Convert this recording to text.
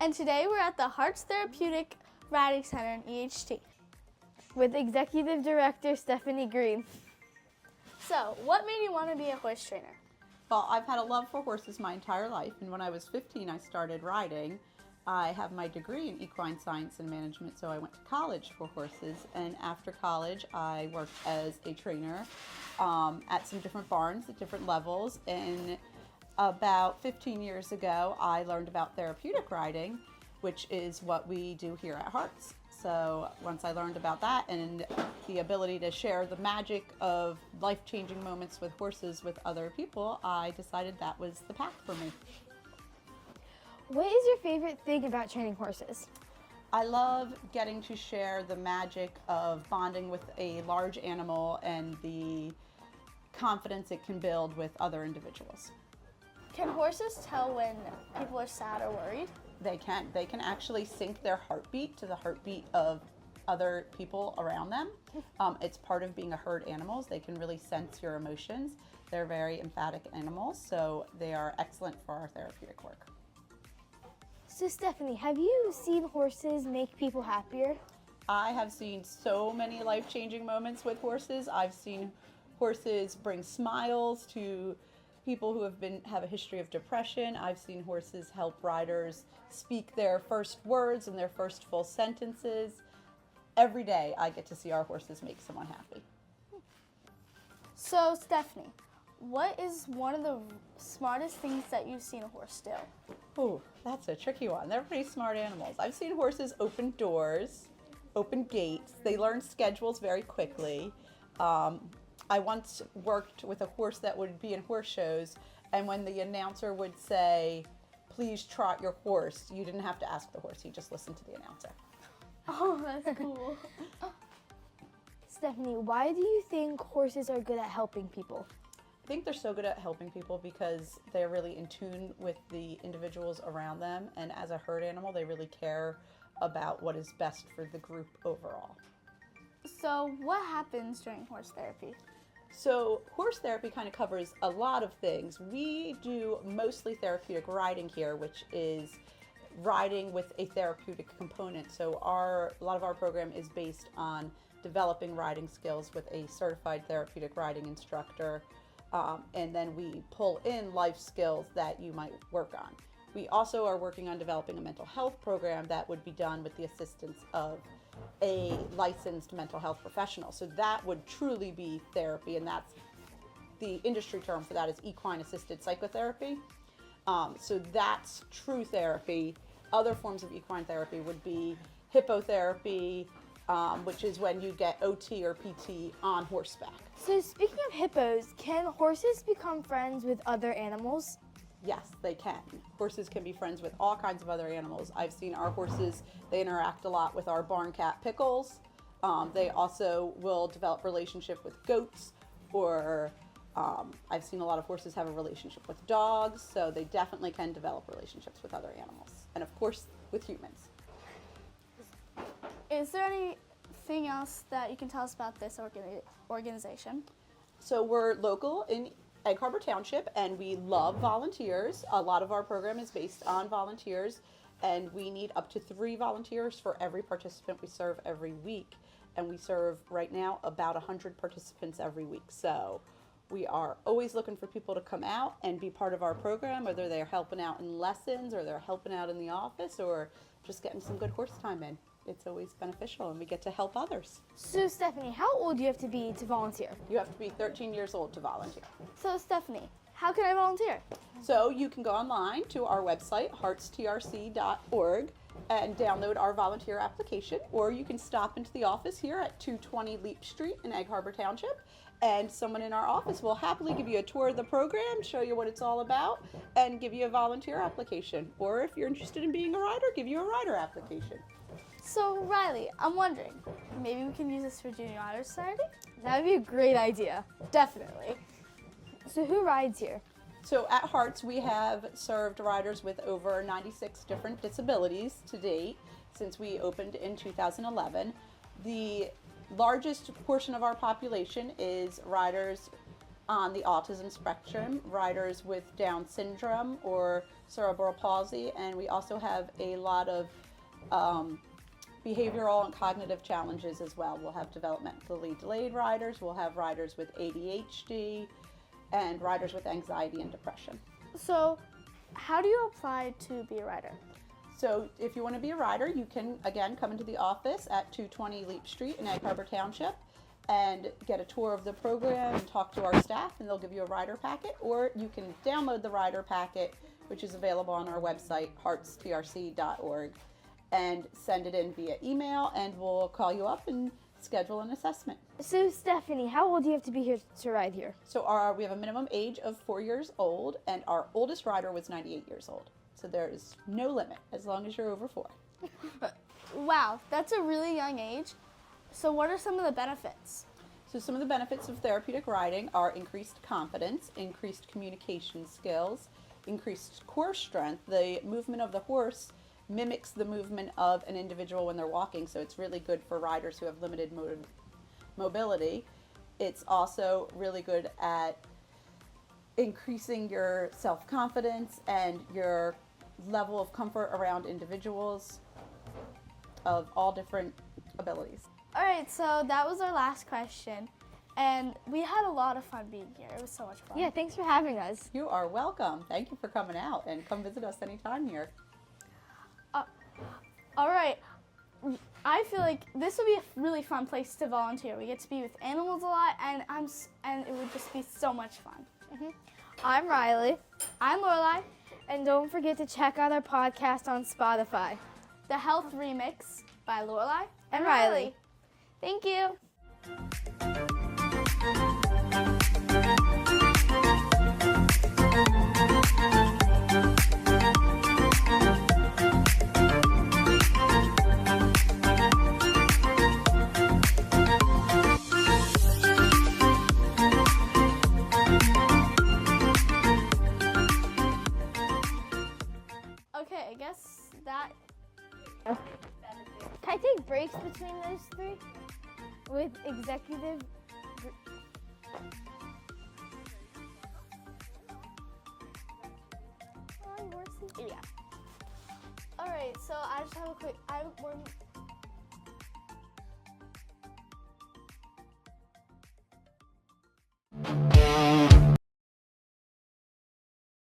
And today we're at the Hearts Therapeutic Riding Center in EHT with Executive Director Stephanie Green. So, what made you want to be a horse trainer? Well, I've had a love for horses my entire life, and when I was 15 I started riding. I have my degree in equine science and management, so I went to college for horses, and after college I worked as a trainer at some different barns at different levels, and about 15 years ago I learned about therapeutic riding, which is what we do here at Hearts. So once I learned about that and the ability to share the magic of life-changing moments with horses with other people, I decided that was the path for me. What is your favorite thing about training horses? I love getting to share the magic of bonding with a large animal and the confidence it can build with other individuals. Can horses tell when people are sad or worried? They can. They can actually sync their heartbeat to the heartbeat of other people around them. It's part of being a herd animals. They can really sense your emotions. They're very emphatic animals, so they are excellent for our therapeutic work. So Stephanie, have you seen horses make people happier? I have seen so many life-changing moments with horses. I've seen horses bring smiles to people who have a history of depression. I've seen horses help riders speak their first words and their first full sentences. Every day I get to see our horses make someone happy. So Stephanie, what is one of the smartest things that you've seen a horse do? Ooh, that's a tricky one. They're pretty smart animals. I've seen horses open doors, open gates. They learn schedules very quickly. I once worked with a horse that would be in horse shows, and when the announcer would say, "Please trot your horse," you didn't have to ask the horse, you just listened to the announcer. Oh, that's cool. Stephanie, why do you think horses are good at helping people? I think they're so good at helping people because they're really in tune with the individuals around them, and as a herd animal, they really care about what is best for the group overall. So what happens during horse therapy? So horse therapy kind of covers a lot of things. We do mostly therapeutic riding here, which is riding with a therapeutic component. So a lot of our program is based on developing riding skills with a certified therapeutic riding instructor. And then we pull in life skills that you might work on. We also are working on developing a mental health program that would be done with the assistance of a licensed mental health professional. So that would truly be therapy, and that's the industry term for that is equine assisted psychotherapy. So that's true therapy. Other forms of equine therapy would be hippotherapy, which is when you get OT or PT on horseback. So speaking of hippos, can horses become friends with other animals? Yes, they can. Horses can be friends with all kinds of other animals. I've seen our horses, they interact a lot with our barn cat Pickles. They also will develop relationship with goats, or I've seen a lot of horses have a relationship with dogs, so they definitely can develop relationships with other animals, and of course with humans. Is there anything else that you can tell us about this organization? So we're local in Egg Harbor Township, and we love volunteers. A lot of our program is based on volunteers, and we need up to 3 volunteers for every participant we serve every week. And we serve right now about 100 participants every week. So we are always looking for people to come out and be part of our program, whether they're helping out in lessons or they're helping out in the office or just getting some good horse time in. It's always beneficial, and we get to help others. So Stephanie, how old do you have to be to volunteer? You have to be 13 years old to volunteer. So Stephanie, how can I volunteer? So you can go online to our website, heartstrc.org, and download our volunteer application, or you can stop into the office here at 220 Leap Street in Egg Harbor Township, and someone in our office will happily give you a tour of the program, show you what it's all about, and give you a volunteer application. Or if you're interested in being a rider, give you a rider application. So Riley, I'm wondering, maybe we can use this for Junior Rider Society? That would be a great idea. Definitely. So who rides here? So at Hearts, we have served riders with over 96 different disabilities to date since we opened in 2011. The largest portion of our population is riders on the autism spectrum, riders with Down syndrome or cerebral palsy, and we also have a lot of behavioral and cognitive challenges as well. We'll have developmentally delayed riders, we'll have riders with ADHD, and riders with anxiety and depression. So, how do you apply to be a rider? So if you want to be a rider, you can, again, come into the office at 220 Leap Street in Egg Harbor Township and get a tour of the program and talk to our staff, and they'll give you a rider packet, or you can download the rider packet, which is available on our website, heartstrc.org, and send it in via email, and we'll call you up and schedule an assessment. So Stephanie, how old do you have to be here to ride here? So we have a minimum age of 4 years old, and our oldest rider was 98 years old. So there is no limit as long as you're over 4. Wow, that's a really young age. So what are some of the benefits? So some of the benefits of therapeutic riding are increased confidence, increased communication skills, increased core strength. The movement of the horse mimics the movement of an individual when they're walking, so it's really good for riders who have limited mobility. It's also really good at increasing your self-confidence and your level of comfort around individuals of all different abilities. All right, so that was our last question, and we had a lot of fun being here. It was so much fun. Yeah, thanks for having us. You are welcome. Thank you for coming out, and come visit us anytime here. All right, I feel like this would be a really fun place to volunteer. We get to be with animals a lot, and it would just be so much fun. I'm Riley, I'm Lorelai, and don't forget to check out our podcast on Spotify. the Health Remix by Lorelai And Riley. Thank you. Okay, I guess that. Can I take breaks between those three? With executive. Yeah. All right, so I just have a quick.